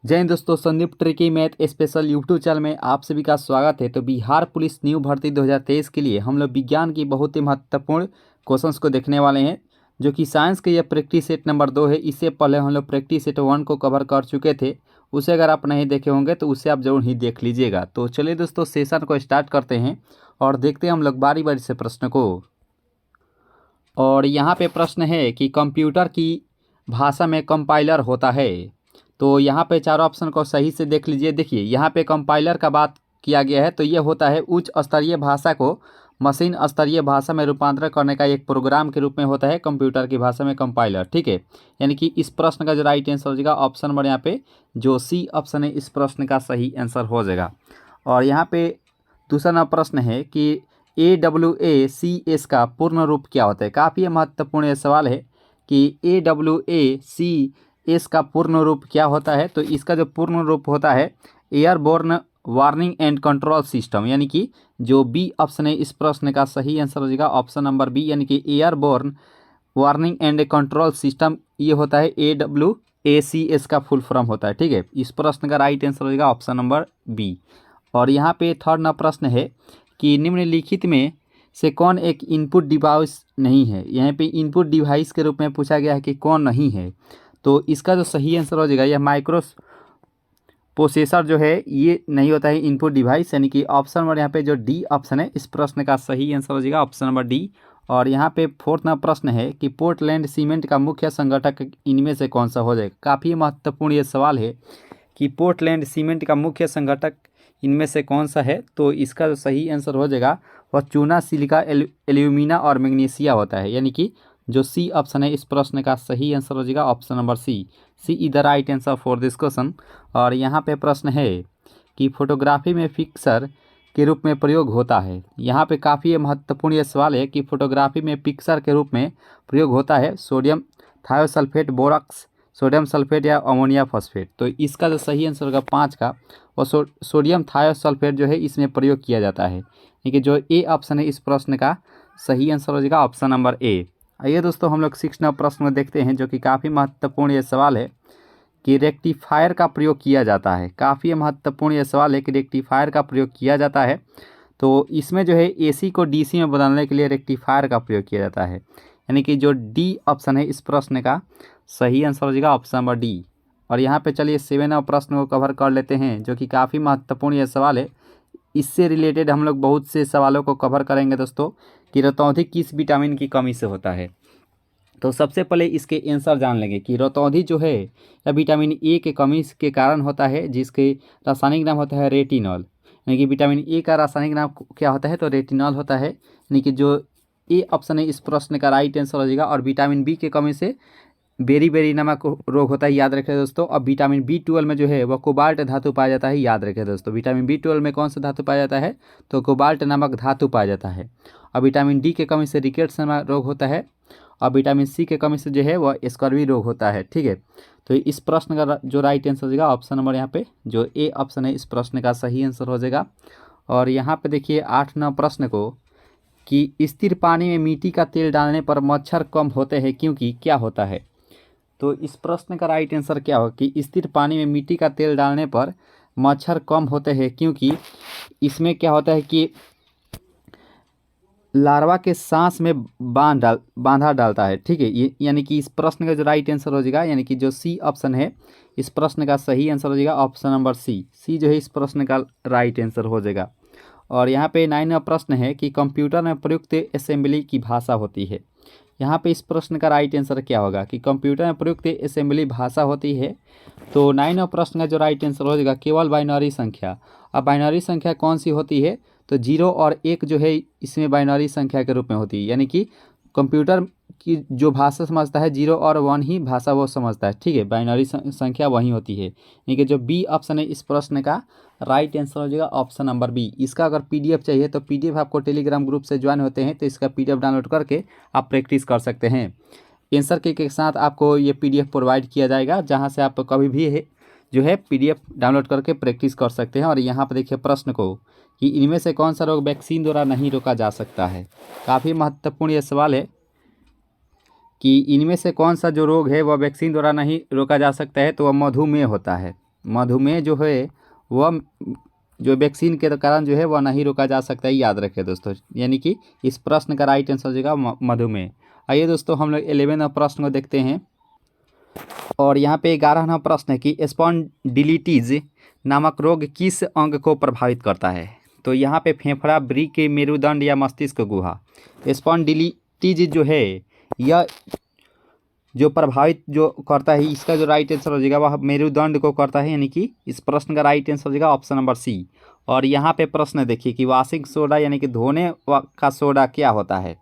जय हिंद दोस्तों, Sandeep tricky math special YouTube channel में आप सभी का स्वागत है। तो बिहार पुलिस न्यू भर्ती 2023 के लिए हम लोग विज्ञान की बहुत ही महत्वपूर्ण क्वेश्चंस को देखने वाले हैं, जो कि साइंस के ये प्रैक्टिस सेट नंबर 2 है। इससे पहले हम लोग प्रैक्टिस सेट 1 को कवर कर चुके थे। उसे अगर आप नहीं देखे होंगे तो उसे आप जरूर ही देख लीजिएगा। तो चलिए दोस्तों, सेशन को स्टार्ट करते हैं और देखते हैं हम लोग बारी बारी से प्रश्न को। और यहाँ पे प्रश्न है कि कंप्यूटर की भाषा में कंपाइलर होता है। तो यहाँ पे चारों ऑप्शन को सही से देख लीजिए। देखिए, यहाँ पे कंपाइलर का बात किया गया है, तो ये होता है उच्च स्तरीय भाषा को मशीन स्तरीय भाषा में रूपांतरण करने का एक प्रोग्राम के रूप में होता है कंप्यूटर की भाषा में कंपाइलर। ठीक है, यानी कि इस प्रश्न का जो राइट आंसर हो जाएगा ऑप्शन नंबर यहाँ पे जो सी ऑप्शन है इस प्रश्न का सही आंसर हो जाएगा। और यहाँ पे दूसरा नंबर प्रश्न है कि AWACS का पूर्ण रूप क्या होता है। काफ़ी महत्वपूर्ण ये सवाल है कि AWACS का पूर्ण रूप क्या होता है। तो इसका जो पूर्ण रूप होता है airborne warning and control system, यानी कि जो बी ऑप्शन है इस प्रश्न का सही आंसर हो जाएगा ऑप्शन नंबर बी, यानी कि airborne warning and control system ये होता है AWACS का फुल फॉर्म होता है। ठीक है, इस प्रश्न का राइट आंसर हो जाएगा ऑप्शन नंबर बी। और यहाँ पे थर्ड नंबर प्रश्न है कि निम्नलिखित में से कौन एक इनपुट डिवाइस नहीं है। यहाँ पे इनपुट डिवाइस के रूप में पूछा गया है कि कौन नहीं है। तो इसका जो सही आंसर हो जाएगा यह माइक्रो प्रोसेसर जो है ये नहीं होता है इनपुट डिवाइस, यानी कि ऑप्शन नंबर यहाँ पे जो डी ऑप्शन है इस प्रश्न का सही आंसर हो जाएगा ऑप्शन नंबर डी। और यहाँ पे फोर्थ नंबर प्रश्न है कि पोर्टलैंड सीमेंट का मुख्य संगठक इनमें से कौन सा हो जाएगा। काफ़ी महत्वपूर्ण ये सवाल है कि पोर्टलैंड सीमेंट का मुख्य संगठक इनमें से कौन सा है। तो इसका जो सही आंसर हो जाएगा वह चूना, सिलिका, एल्यूमिना और मैग्नीशिया होता है, यानी कि जो सी ऑप्शन है इस प्रश्न का सही आंसर हो जाएगा option number C. C is the right answer for this question. और यहाँ पे प्रश्न है कि फोटोग्राफी में पिक्चर के रूप में प्रयोग होता है। यहाँ पे काफ़ी महत्वपूर्ण ये सवाल है कि फोटोग्राफी में पिक्चर के रूप में प्रयोग होता है सोडियम थायोसल्फेट, बोरॉक्स, सोडियम सल्फेट या अमोनिया फॉस्फेट। तो इसका जो सही आंसर होगा 5 का और सोडियम थायोसल्फेट जो है इसमें प्रयोग किया जाता है, यानी कि जो ए ऑप्शन है इस प्रश्न का सही आंसर हो जाएगा ऑप्शन नंबर ए। आइए दोस्तों, हम लोग 6 नंबर प्रश्न में देखते हैं, जो कि काफ़ी महत्वपूर्ण ये सवाल है कि रेक्टिफायर का प्रयोग किया जाता है। काफ़ी महत्वपूर्ण ये सवाल है कि रेक्टिफायर का प्रयोग किया जाता है। तो इसमें जो है AC को DC में बदलने के लिए रेक्टिफायर का प्रयोग किया जाता है, यानी कि जो डी ऑप्शन है इस प्रश्न का सही आंसर हो जाएगा ऑप्शन नंबर डी। और यहाँ पे चलिए 7 नंबर प्रश्न को कवर कर लेते हैं, जो कि काफ़ी महत्वपूर्ण ये सवाल है। इससे रिलेटेड हम लोग बहुत से सवालों को कवर करेंगे दोस्तों कि रतौंधी किस विटामिन की कमी से होता है। तो सबसे पहले इसके आंसर जान लेंगे कि रतौंधी जो है यह विटामिन ए के कमी के कारण होता है, जिसके रासायनिक नाम होता है रेटिनॉल। यानी कि विटामिन ए का रासायनिक नाम क्या होता है, तो रेटिनॉल होता है, यानी कि जो ए ऑप्शन है इस प्रश्न का राइट आंसर हो जाएगा। और विटामिन बी के कमी से बेरी नामक रोग होता है, याद रखें दोस्तों। और विटामिन B12 में जो है वह कोबाल्ट धातु पाया जाता है, याद रखें दोस्तों। विटामिन B12 में कौन सा धातु पाया जाता है, तो कोबाल्ट नामक धातु पाया जाता है। और विटामिन डी के कमी से रिकेट्स नामक रोग होता है। और विटामिन सी के कमी से जो है वह स्कर्वी रोग होता है। ठीक है, तो इस प्रश्न का जो राइट आंसर हो जाएगा ऑप्शन नंबर यहाँ पे जो ए ऑप्शन है इस प्रश्न का सही आंसर हो जाएगा। और यहाँ पे देखिए 8 नंबर प्रश्न को कि स्थिर पानी में मिट्टी का तेल डालने पर मच्छर कम होते हैं क्योंकि क्या होता है। तो इस प्रश्न का राइट आंसर क्या होगा कि स्थिर पानी में मिट्टी का तेल डालने पर मच्छर कम होते हैं, क्योंकि इसमें क्या होता है कि लार्वा के सांस में बांधा डालता है। ठीक है, ये यानी कि इस प्रश्न का जो राइट आंसर हो जाएगा, यानी कि जो सी ऑप्शन है इस प्रश्न का सही आंसर हो जाएगा ऑप्शन नंबर सी। सी जो है इस प्रश्न का राइट आंसर हो जाएगा। और यहाँ पे 9वां प्रश्न है कि कंप्यूटर में प्रयुक्त असेंबली की भाषा होती है। यहाँ पे इस प्रश्न का राइट आंसर क्या होगा कि कंप्यूटर में प्रयुक्त असेंबली भाषा होती है। तो 9वां प्रश्न का जो राइट आंसर हो जाएगा केवल बाइनरी संख्या। अब बाइनरी संख्या कौन सी होती है, तो 0 और 1 जो है इसमें बाइनरी संख्या के रूप में होती है, यानी कि कंप्यूटर की जो भाषा समझता है 0 और 1 ही भाषा वो समझता है। ठीक है, बाइनरी संख्या वही होती है, यानी कि जो बी ऑप्शन है इस प्रश्न का राइट आंसर हो जाएगा ऑप्शन नंबर बी। इसका अगर PDF चाहिए तो PDF आपको टेलीग्राम ग्रुप से ज्वाइन होते हैं तो इसका PDF डाउनलोड करके आप प्रैक्टिस कर सकते हैं। आंसर के साथ आपको ये PDF प्रोवाइड किया जाएगा, जहाँ से आप कभी भी जो है PDF डाउनलोड करके प्रैक्टिस कर सकते हैं। और यहाँ पर देखिए प्रश्न को कि इनमें से कौन सा रोग वैक्सीन द्वारा नहीं रोका जा सकता है। काफ़ी महत्वपूर्ण ये सवाल है कि इनमें से कौन सा जो रोग है वह वैक्सीन द्वारा नहीं रोका जा सकता है, तो वह मधुमेह होता है। मधुमेह जो है वह जो वैक्सीन के कारण जो है वह नहीं रोका जा सकता है, याद रखें दोस्तों। यानी कि इस प्रश्न का राइट आंसर हो जाएगा मधुमेह। आइए दोस्तों हम लोग 11वें प्रश्न को देखते हैं। और यहाँ पे 11वां प्रश्न है कि स्पॉन्डिलिटीज नामक रोग किस अंग को प्रभावित करता है। तो यहाँ पे फेफड़ा, वृक्क, मेरुदंड या मस्तिष्क गुहा। स्पॉन्डिलिटीज जो है यह जो प्रभावित जो करता है, इसका जो राइट आंसर हो जाएगा वह मेरुदंड को करता है, यानी कि इस प्रश्न का राइट आंसर हो जाएगा ऑप्शन नंबर सी। और यहाँ पे प्रश्न देखिए कि वॉशिंग सोडा यानी कि धोने का सोडा क्या होता है।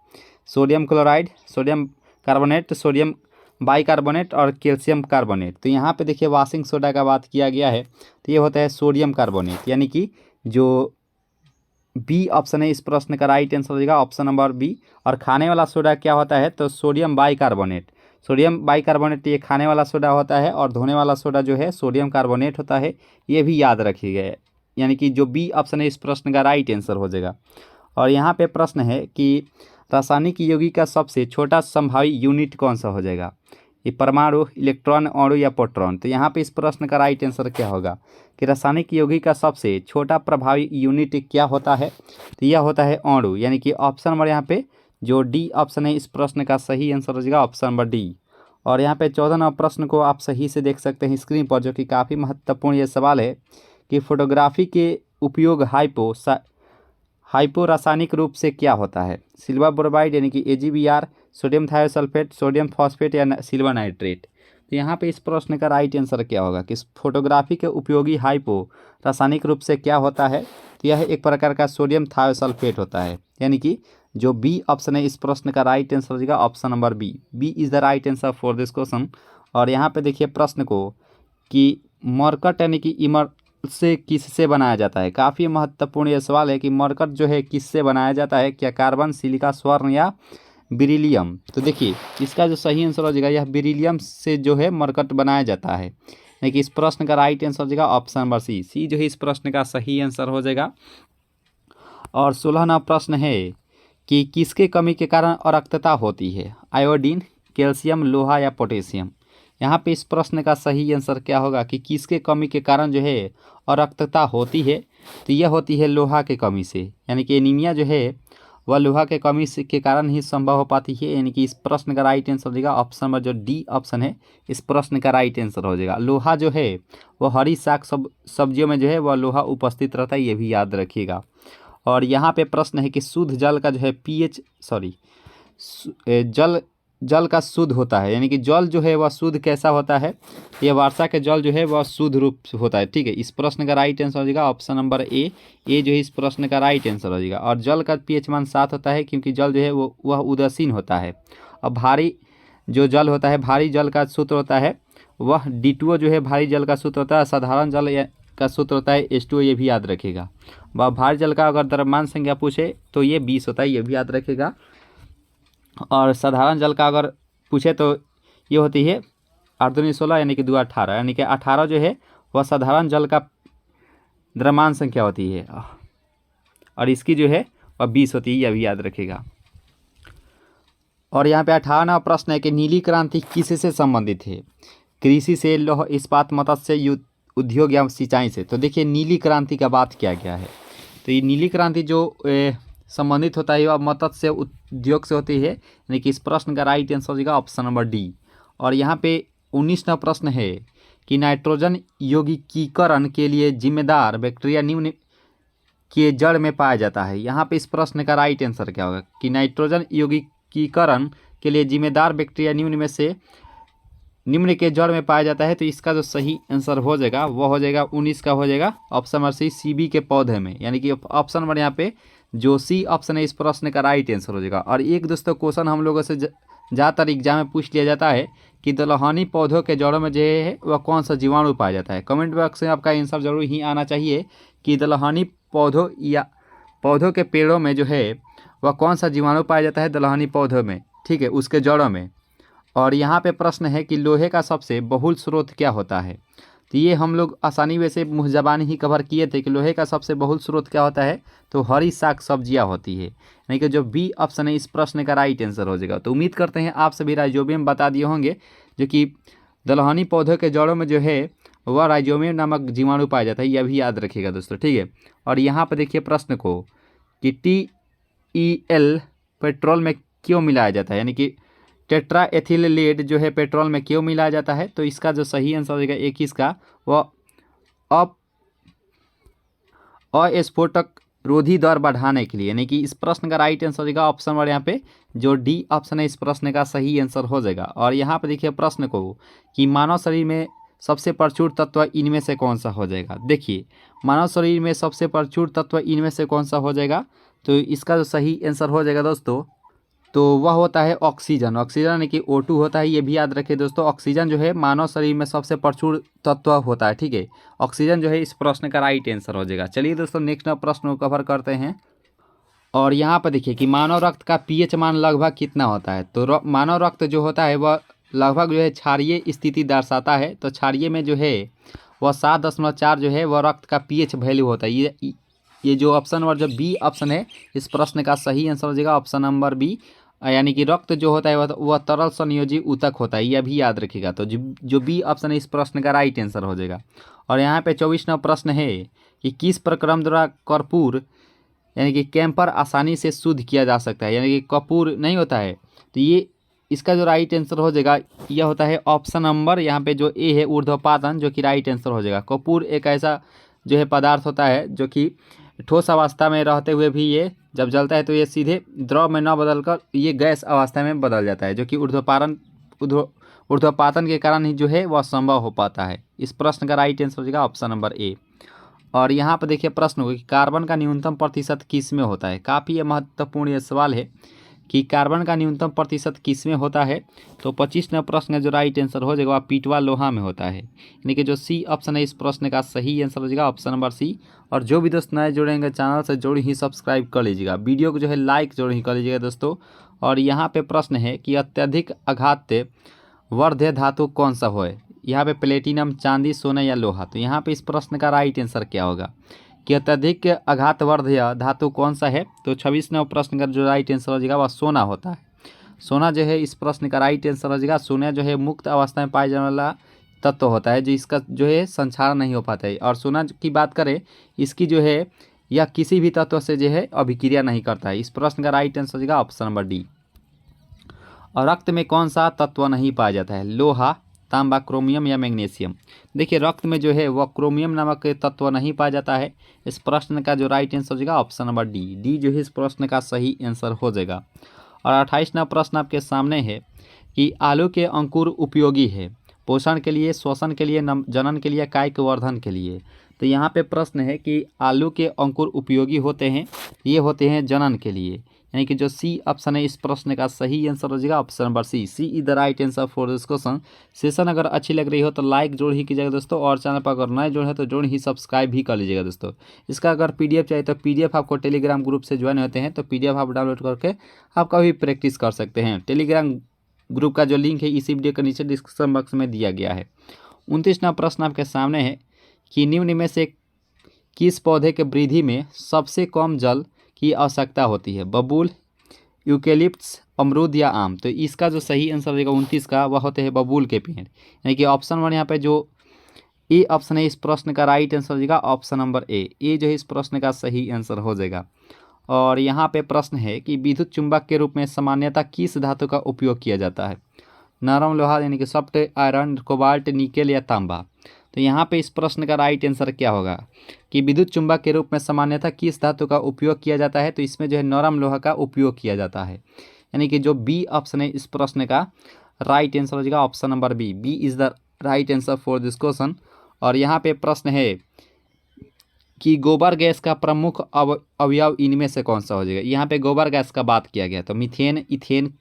Sodium chloride, sodium carbonate, sodium bicarbonate और कैल्शियम कार्बोनेट। तो यहाँ पे देखिए वॉशिंग सोडा का बात किया गया है तो ये होता है सोडियम कार्बोनेट, यानी कि जो बी ऑप्शन है इस प्रश्न का राइट आंसर हो जाएगा ऑप्शन नंबर बी। और खाने वाला सोडा क्या होता है, तो सोडियम बाइकार्बोनेट। सोडियम बाइकार्बोनेट ये खाने वाला सोडा होता है और धोने वाला सोडा जो है सोडियम कार्बोनेट होता है, ये भी याद रखिएगा। यानी कि जो बी ऑप्शन है इस प्रश्न का राइट आंसर हो जाएगा। और यहाँ पे प्रश्न है कि रासायनिक यौगिक का सबसे छोटा संभावी यूनिट कौन सा हो जाएगा। ये परमाणु, इलेक्ट्रॉन, अणु या प्रोटॉन। तो यहाँ पे इस प्रश्न का राइट आंसर क्या होगा कि रासायनिक यौगिक का सबसे छोटा प्रभावी यूनिट क्या होता है, तो यह होता है अणु, यानी कि ऑप्शन नंबर यहाँ पे जो डी ऑप्शन है इस प्रश्न का सही आंसर हो जाएगा ऑप्शन नंबर डी। और यहाँ पे 14वां प्रश्न को आप सही से देख सकते हैं स्क्रीन पर, जो कि काफ़ी महत्वपूर्ण ये सवाल है कि फोटोग्राफी के उपयोग हाइपो रासायनिक रूप से क्या होता है। सिल्वर बोरोबाइड यानी कि AgBr, sodium thiosulphate, sodium phosphate या सिल्वर नाइट्रेट। तो यहाँ पे इस प्रश्न का राइट आंसर क्या होगा कि फोटोग्राफी के उपयोगी हाइपो रासायनिक रूप से क्या होता है, तो यह एक प्रकार का सोडियम थायोसल्फेट होता है, यानी कि जो बी ऑप्शन है इस प्रश्न का राइट आंसर हो जाएगा option number B. B is the right answer for this question. और यहाँ पे देखिए प्रश्न को कि मरकट यानी कि इमर से किससे बनाया जाता है। काफ़ी महत्वपूर्ण यह सवाल है कि मरकट जो है किससे बनाया जाता है, क्या कार्बन, सिलिका, स्वर्ण या बेरिलियम। तो देखिए इसका जो सही आंसर हो जाएगा यह बेरिलियम से जो है मरकट बनाया जाता है, यानी कि इस प्रश्न का राइट आंसर हो जाएगा ऑप्शन नंबर सी। सी जो है इस प्रश्न का सही आंसर हो जाएगा। और 16वां प्रश्न है कि किसके कमी के कारण अरक्तता होती है। आयोडीन, कैल्शियम, लोहा या पोटेशियम। यहाँ पे इस प्रश्न का सही आंसर क्या होगा कि किसके कमी के कारण जो है अरक्तता होती है, तो यह होती है लोहा के कमी से, यानी कि एनीमिया जो है वह लोहा के कमी से के कारण ही संभव हो पाती है, यानी कि इस प्रश्न का राइट आंसर हो जाएगा ऑप्शन नंबर जो डी ऑप्शन है इस प्रश्न का राइट आंसर हो जाएगा। लोहा जो है वह हरी साग सब्जियों में जो है वह लोहा उपस्थित रहता है, ये भी याद रखिएगा। और यहाँ पे प्रश्न है कि शुद्ध जल का जो है जल का शुद्ध होता है, यानी कि जल जो है वह शुद्ध कैसा होता है, ये वर्षा के जल जो है वह शुद्ध रूप से होता है। ठीक है, इस प्रश्न का राइट आंसर हो जाएगा ऑप्शन नंबर ए। ए जो है इस प्रश्न का राइट आंसर हो जाएगा। और जल का pH मान 7 होता है क्योंकि जल जो है वह उदासीन होता है। और भारी जो जल होता है, भारी जल का सूत्र होता है वह D2O जो है भारी जल का सूत्र होता है। साधारण जल का सूत्र होता है H2O, ये भी याद रखेगा। वह भारी जल का अगर द्रव्यमान संख्या पूछे तो ये 20 होता है, ये भी याद रखेगा। और साधारण जल का अगर पूछे तो ये होती है 8 दूनी 16 यानी कि 2 18, यानी कि 18 जो है वह साधारण जल का द्रव्यमान संख्या होती है और इसकी जो है वह 20 होती है, यह भी याद रखेगा। और यहाँ पे 58वां प्रश्न है कि नीली क्रांति किससे संबंधित है। कृषि से, लौह इस्पात, मत्स्य उद्योग या सिंचाई से। तो देखिए नीली क्रांति का बात किया गया है, तो ये नीली क्रांति जो संबंधित होता है वह मत्स्य उद्योग से होती है, यानी कि इस प्रश्न का राइट आंसर हो जाएगा ऑप्शन नंबर डी। और यहाँ पे 19वां प्रश्न है कि नाइट्रोजन यौगिकीकरण के लिए जिम्मेदार बैक्टीरिया निम्न के जड़ में पाया जाता है। यहाँ पे इस प्रश्न का राइट आंसर क्या होगा कि नाइट्रोजन यौगिकीकरण के लिए जिम्मेदार बैक्टीरिया निम्न के जड़ में पाया जाता है। तो इसका जो सही आंसर हो जाएगा वह हो जाएगा 19 का हो जाएगा ऑप्शन नंबर सी, CB के पौधे में, यानी कि ऑप्शन नंबर यहाँ पे जो सी ऑप्शन है इस प्रश्न का राइट आंसर हो जाएगा। और एक दोस्तों क्वेश्चन हम लोगों से ज़्यादातर एग्जाम में पूछ लिया जाता है कि दलहनी पौधों के जड़ों में जो है वह कौन सा जीवाणु पाया जाता है। कमेंट बॉक्स में आपका आंसर जरूर ही आना चाहिए कि दलहनी पौधों या पौधों के पेड़ों में जो है वह कौन सा जीवाणु पाया जाता है दलहनी पौधों में, ठीक है, उसके जड़ों में। और यहाँ पे प्रश्न है कि लोहे का सबसे बहुल स्रोत क्या होता है। तो ये हम लोग आसानी वैसे मुँह ज़बानी ही कवर किए थे कि लोहे का सबसे बहुल स्रोत क्या होता है, तो हरी साग सब्जियाँ होती है, यानी कि जो बी ऑप्शन है इस प्रश्न का राइट आंसर हो जाएगा। तो उम्मीद करते हैं आप सभी राय जो भी हम बता दिए होंगे, जो कि दलहनी पौधों के जड़ों में जो है वह राइजोबियम नामक जीवाणु पाया जाता है, यह भी याद रखिएगा दोस्तों, ठीक है। और यहाँ पर देखिए प्रश्न को कि TEL पेट्रोल में क्यों मिलाया जाता है, यानी कि टेट्रा एथिल लीड जो है पेट्रोल में क्यों मिलाया जाता है, तो इसका जो सही आंसर होगा 21 का वह अस्फोटक रोधी दर बढ़ाने के लिए, यानी कि इस प्रश्न का राइट आंसर होगा ऑप्शन नंबर यहाँ पे जो डी ऑप्शन है इस प्रश्न का सही आंसर हो जाएगा। और यहाँ पे देखिए प्रश्न को कि मानव शरीर में सबसे प्रचुर तत्व इनमें से कौन सा हो जाएगा। देखिए मानव शरीर में सबसे प्रचुर तत्व इनमें से कौन सा हो जाएगा, तो इसका जो सही आंसर हो जाएगा दोस्तों तो वह होता है ऑक्सीजन। ऑक्सीजन यानी कि O2 होता है, ये भी याद रखिए दोस्तों। ऑक्सीजन जो है मानव शरीर में सबसे प्रचुर तत्व होता है, ठीक है। ऑक्सीजन जो है इस प्रश्न का राइट आंसर हो जाएगा। चलिए दोस्तों नेक्स्ट प्रश्न को कवर करते हैं। और यहाँ पर देखिए कि मानव रक्त का pH मान लगभग कितना होता है, तो मानव रक्त जो होता है वह लगभग जो है क्षारीय स्थिति दर्शाता है। तो क्षारीय में जो है वह 7.4 जो है वह रक्त का pH वैल्यू होता है। ये जो ऑप्शन नंबर जो बी ऑप्शन है इस प्रश्न का सही आंसर हो जाएगा ऑप्शन नंबर बी, यानी कि रक्त जो होता है वह तरल संयोजी ऊतक होता है, यह भी याद रखिएगा। तो जो बी ऑप्शन है इस प्रश्न का राइट आंसर हो जाएगा। और यहाँ पे 24वां प्रश्न है कि किस प्रक्रम द्वारा कर्पूर यानी कि कैंपर आसानी से शुद्ध किया जा सकता है, यानी कि कपूर नहीं होता है, तो ये इसका जो राइट आंसर हो जाएगा यह होता है ऑप्शन नंबर यहाँ पे जो ए है ऊर्ध्वपातन, जो कि राइट आंसर हो जाएगा। कपूर एक ऐसा जो है पदार्थ होता है जो कि ठोस अवस्था में रहते हुए भी ये जब जलता है तो ये सीधे द्रव में न बदलकर ये गैस अवस्था में बदल जाता है, जो कि ऊर्ध्वपातन के कारण ही जो है वह संभव हो पाता है। इस प्रश्न का राइट आंसर हो जाएगा ऑप्शन नंबर ए। और यहाँ पर देखिए प्रश्न हो कि कार्बन का न्यूनतम प्रतिशत किस में होता है। काफ़ी ये महत्वपूर्ण ये सवाल है कि कार्बन का न्यूनतम प्रतिशत किस में होता है, तो 25वां प्रश्न का जो राइट आंसर हो जाएगा वह पीटवा लोहा में होता है, यानी कि जो सी ऑप्शन है इस प्रश्न का सही आंसर हो जाएगा ऑप्शन नंबर सी। और जो भी दोस्त नए जुड़ेंगे चैनल से जरूर ही सब्सक्राइब कर लीजिएगा, वीडियो को जो है लाइक जरूर ही कर लीजिएगा दोस्तों। और यहाँ पे प्रश्न है कि अत्यधिक आघात वर्ध्य धातु कौन सा हो, यहाँ पे प्लेटिनम, चांदी, सोना या लोहा। तो यहाँ पे इस प्रश्न का राइट आंसर क्या होगा कि अत्यधिक आघातवर्ध्य धातु कौन सा है, तो 26वां प्रश्न का जो राइट आंसर हो जाएगा वह सोना होता है। सोना जो है इस प्रश्न का राइट आंसर हो जाएगा। सोना जो है मुक्त अवस्था में पाया जाने वाला तत्व होता है जो इसका जो है संचारण नहीं हो पाता है। और सोना की बात करें इसकी जो है यह किसी भी तत्व से जो है अभिक्रिया नहीं करता है। इस प्रश्न का राइट आंसर हो जाएगा ऑप्शन नंबर डी। और रक्त में कौन सा तत्व नहीं पाया जाता है, लोहा, तांबा, क्रोमियम या मैग्नीशियम। देखिए रक्त में जो है वह क्रोमियम नामक तत्व नहीं पाया जाता है। इस प्रश्न का जो राइट आंसर हो जाएगा ऑप्शन नंबर डी जो है इस प्रश्न का सही आंसर हो जाएगा। और 28वां प्रश्न आपके सामने है कि आलू के अंकुर उपयोगी है पोषण के लिए, श्वसन के लिए, जनन के लिए, कायिक वर्धन के लिए। तो यहाँ पे प्रश्न है कि आलू के अंकुर उपयोगी होते हैं, ये होते हैं जनन के लिए, यानी कि जो सी ऑप्शन है इस प्रश्न का सही आंसर हो जाएगा option number C is the right answer for this question. Session अगर अच्छी लग रही हो तो लाइक जरूर ही कीजिएगा दोस्तों, और चैनल पर अगर नए जुड़े हैं तो जरूर ही सब्सक्राइब भी कर लीजिएगा दोस्तों। इसका अगर PDF चाहिए तो PDF आपको टेलीग्राम ग्रुप से ज्वाइन होते हैं तो PDF आप डाउनलोड करके आप कभी प्रैक्टिस कर सकते हैं। टेलीग्राम ग्रुप का जो लिंक है इसी वीडियो के नीचे डिस्क्रिप्शन बॉक्स में दिया गया है। 29वां प्रश्न आपके सामने है कि निम्न में से किस पौधे के वृद्धि में सबसे कम जल की आवश्यकता होती है, बबूल, यूकेलिप्टस, अमरूद या आम। तो इसका जो सही आंसर रहेगा 29 का वह होते हैं बबूल के पेड़, यानी कि ऑप्शन नंबर यहाँ पे जो ए ऑप्शन है इस प्रश्न का राइट आंसर हो जाएगा ऑप्शन नंबर ए जो है इस प्रश्न का सही आंसर हो जाएगा। और यहाँ पे प्रश्न है कि विद्युत चुंबक के रूप में सामान्यतः किस धातु का उपयोग किया जाता है, नरम लोहा यानी कि सॉफ्ट आयरन, कोबाल्ट, निकेल या तांबा। तो यहाँ पे इस प्रश्न का राइट आंसर क्या होगा कि विद्युत चुंबक के रूप में सामान्यतः किस धातु का उपयोग किया जाता है, तो इसमें जो है नरम लोहा का उपयोग किया जाता है, यानी कि जो बी ऑप्शन है इस प्रश्न का राइट आंसर हो जाएगा option number B is the right answer for this question. और यहाँ पे प्रश्न है कि गोबर गैस का प्रमुख अवयव इनमें से कौन सा हो जाएगा। यहाँ पे गोबर गैस का बात किया गया तो मीथेन, इथेन,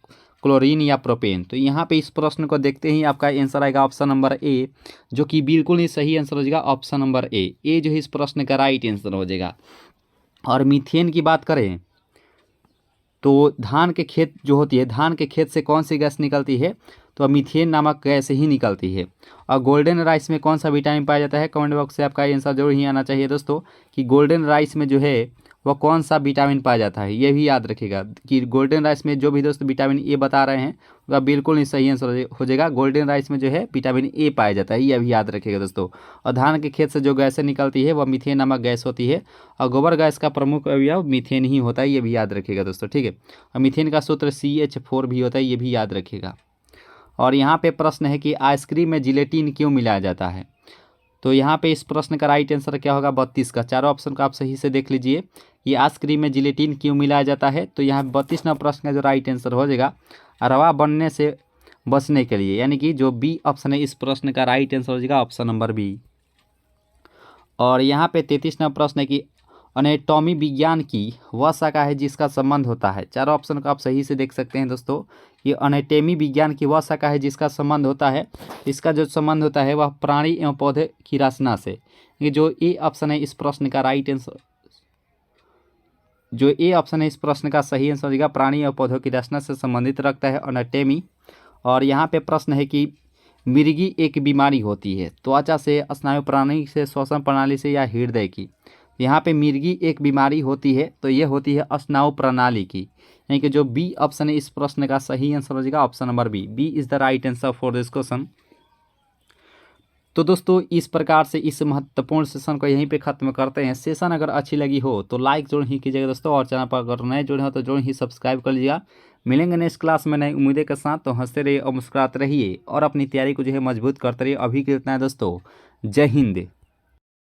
क्लोरीन या प्रोपेन। तो यहाँ पे इस प्रश्न को देखते ही आपका आंसर आएगा ऑप्शन नंबर ए, जो कि बिल्कुल ही सही आंसर हो जाएगा ऑप्शन नंबर ए जो है इस प्रश्न का राइट आंसर हो जाएगा। और मीथेन की बात करें तो धान के खेत जो होती है, धान के खेत से कौन सी गैस निकलती है, तो मीथेन नामक गैस ही निकलती है। और गोल्डन राइस में कौन सा विटामिन पाया जाता है, कमेंट बॉक्स से आपका आंसर जरूर ही आना चाहिए दोस्तों कि गोल्डन राइस में जो है वह कौन सा विटामिन पाया जाता है, ये भी याद रखिएगा कि गोल्डन राइस में जो भी दोस्त विटामिन ए बता रहे हैं वह बिल्कुल नहीं सही आंसर हो जाएगा। गोल्डन राइस में जो है विटामिन ए पाया जाता है, ये भी याद रखिएगा दोस्तों। और धान के खेत से जो गैसें निकलती है वह मीथेन नामक गैस होती है, और गोबर गैस का प्रमुख अवयव मीथेन ही होता है, ये भी याद रखिएगा दोस्तों, ठीक है। और मीथेन का सूत्र CH4 भी होता है, ये भी याद रखिएगा। और यहाँ पे प्रश्न है कि आइसक्रीम में जिलेटिन क्यों मिलाया जाता है, तो यहाँ पे इस प्रश्न का राइट आंसर क्या होगा 32 का। चारों ऑप्शन को आप सही से देख लीजिए, ये आइसक्रीम में जिलेटिन क्यों मिलाया जाता है, तो यहाँ 32वां प्रश्न का जो राइट आंसर हो जाएगा रवा बनने से बचने के लिए, यानी कि जो बी ऑप्शन है इस प्रश्न का राइट आंसर हो जाएगा ऑप्शन नंबर बी। और यहाँ पे 33वां प्रश्न है कि एनाटॉमी विज्ञान की वह शाखा है जिसका संबंध होता है। चारों ऑप्शन को आप सही से देख सकते हैं दोस्तों, ये एनाटॉमी विज्ञान की वह शाखा है जिसका संबंध होता है, इसका जो संबंध होता है वह प्राणी एवं पौधे की रचना से। ये जो ए ऑप्शन है इस प्रश्न का राइट आंसर, जो ए ऑप्शन है इस प्रश्न का सही आंसर होगा प्राणी और पौधों की रचना से संबंधित रखता है एनाटॉमी। और यहाँ पे प्रश्न है कि मिर्गी एक बीमारी होती है त्वचा से, स्नायु प्रणाली से, श्वसन प्रणाली से या हृदय की। यहाँ पे मिर्गी एक बीमारी होती है तो ये होती है स्नायु प्रणाली की, यानी कि जो बी ऑप्शन है इस प्रश्न का सही आंसर हो जाएगा option number B. B is the right answer for this question. तो दोस्तों इस प्रकार से इस महत्वपूर्ण सेशन को यहीं पे खत्म करते हैं। सेशन अगर अच्छी लगी हो तो लाइक जरूर ही कीजिएगा दोस्तों, और चैनल पर अगर नए जुड़े हो तो जरूर ही सब्सक्राइब कर लीजिएगा। मिलेंगे नेक्स्ट क्लास में नई उम्मीदें के साथ, तो हंसते रहिए और मुस्कुराते रहिए और अपनी तैयारी को जो है मजबूत करते रहिए। अभी के इतना है दोस्तों, जय हिंद।